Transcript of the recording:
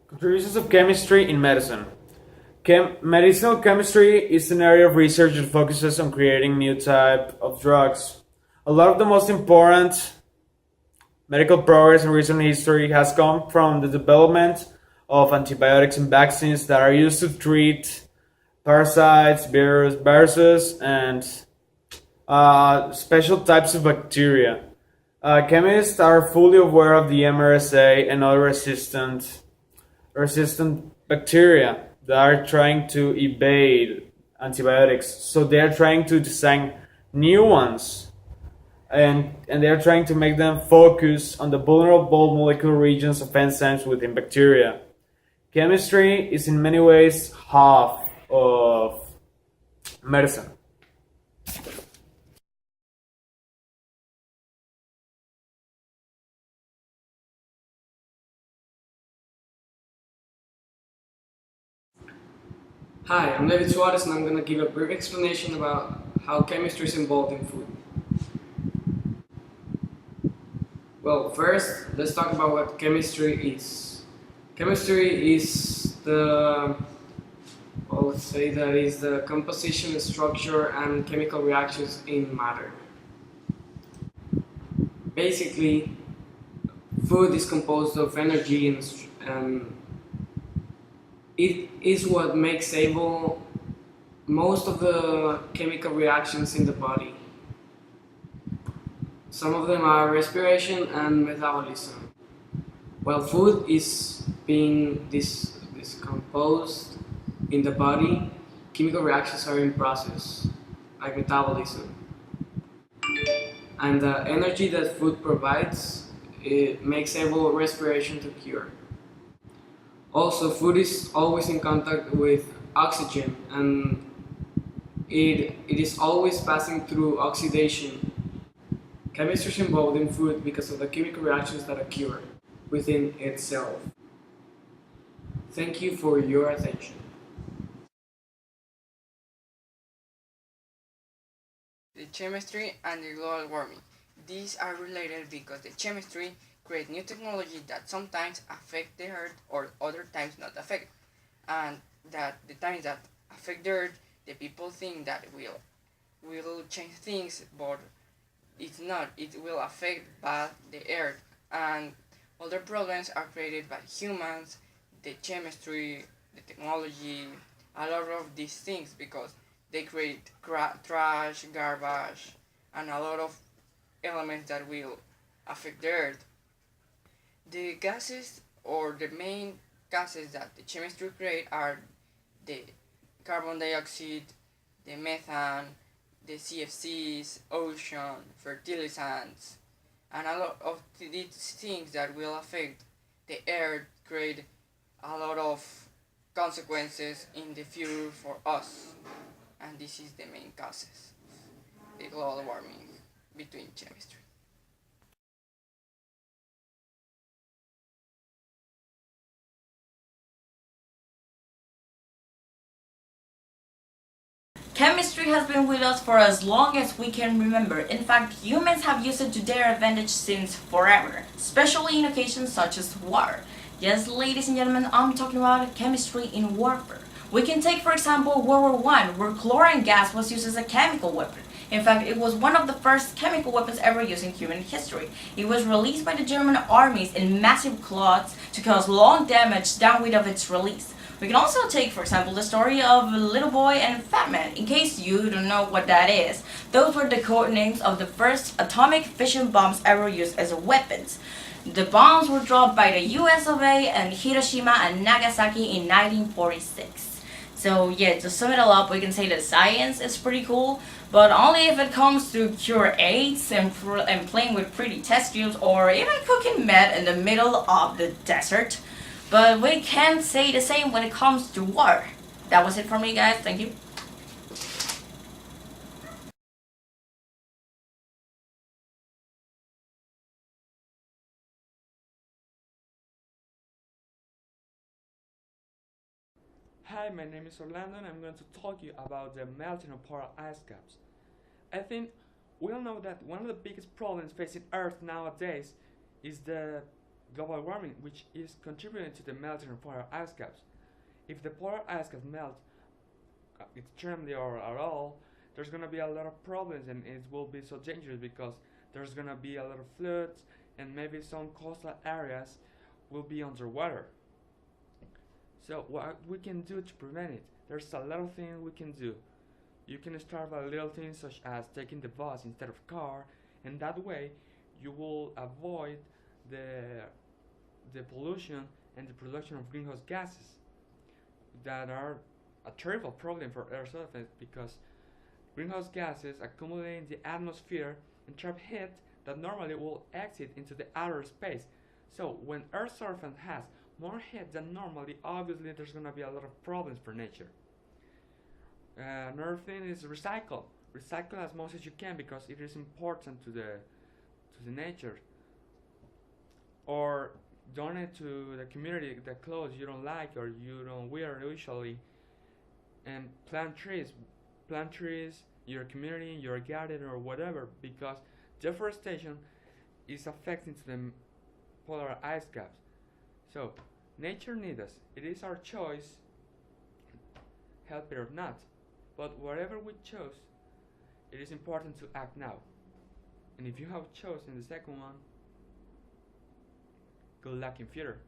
Contributions of chemistry in medicine. Medicinal chemistry is an area of research that focuses on creating new type of drugs. A lot of the most important medical progress in recent history has come from the development of antibiotics and vaccines that are used to treat parasites, viruses, and special types of bacteria. Chemists are fully aware of the MRSA and other resistant bacteria that are trying to evade antibiotics. So they are trying to design new ones, and they are trying to make them focus on the vulnerable molecular regions of enzymes within bacteria. Chemistry is in many ways half of medicine. Hi, I'm David Suarez and I'm going to give a brief explanation about how chemistry is involved in food. Well, first, let's talk about what chemistry is. Chemistry is let's say that is the composition, structure, and chemical reactions in matter. Basically, food is composed of energy and it is what makes able most of the chemical reactions in the body. Some of them are respiration and metabolism. While food is being discomposed in the body, chemical reactions are in process, like metabolism. And the energy that food provides, it makes able respiration to cure. Also, food is always in contact with oxygen and it is always passing through oxidation. Chemistry is involved in food because of the chemical reactions that occur within itself. Thank you for your attention. The chemistry and the global warming. These are related because the chemistry creates new technology that sometimes affect the earth or other times not affect. And that the times that affect the earth, the people think that will change things, but it's not. It will affect bad the earth. And other problems are created by humans, the chemistry, the technology, a lot of these things because they create trash, garbage, and a lot of elements that will affect the earth. The gases or the main gases that the chemistry create are the carbon dioxide, the methane, the CFCs, ocean, fertilizants, and a lot of these things that will affect the earth, create a lot of consequences in the future for us. And this is the main causes, the global warming between chemistry. Chemistry has been with us for as long as we can remember. In fact, humans have used it to their advantage since forever, especially in occasions such as war. Yes, ladies and gentlemen, I'm talking about chemistry in warfare. We can take, for example, World War I, where chlorine gas was used as a chemical weapon. In fact, it was one of the first chemical weapons ever used in human history. It was released by the German armies in massive clouds to cause long damage downwind of its release. We can also take, for example, the story of Little Boy and Fat Man. In case you don't know what that is, those were the code names of the first atomic fission bombs ever used as weapons. The bombs were dropped by the US of A and Hiroshima and Nagasaki in 1946. So yeah, to sum it all up, we can say that science is pretty cool, but only if it comes to cure AIDS and playing with pretty test tubes or even cooking meth in the middle of the desert. But we can't say the same when it comes to war. That was it for me, guys. Thank you. Hi, my name is Orlando and I'm going to talk to you about the melting of polar ice caps. I think we all know that one of the biggest problems facing Earth nowadays is the global warming, which is contributing to the melting of polar ice caps. If the polar ice caps melt extremely or at all, there's gonna be a lot of problems, and it will be so dangerous because there's gonna be a lot of floods, and maybe some coastal areas will be underwater. So what we can do to prevent it? There's a lot of things we can do. You can start by little things such as taking the bus instead of car, and that way you will avoid the pollution and the production of greenhouse gases that are a terrible problem for Earth's surface, because greenhouse gases accumulate in the atmosphere and trap heat that normally will exit into the outer space. So when Earth's surface has more heat than normally, obviously there's gonna be a lot of problems for nature. Another thing is recycle. Recycle as much as you can because it is important to the nature. Or donate to the community the clothes you don't like or you don't wear usually, and plant trees. Plant trees in your community, in your garden, or whatever, because deforestation is affecting to the polar ice caps. So nature needs us. It is our choice, help it or not. But whatever we chose, it is important to act now. And if you have chosen the second one, good luck in future.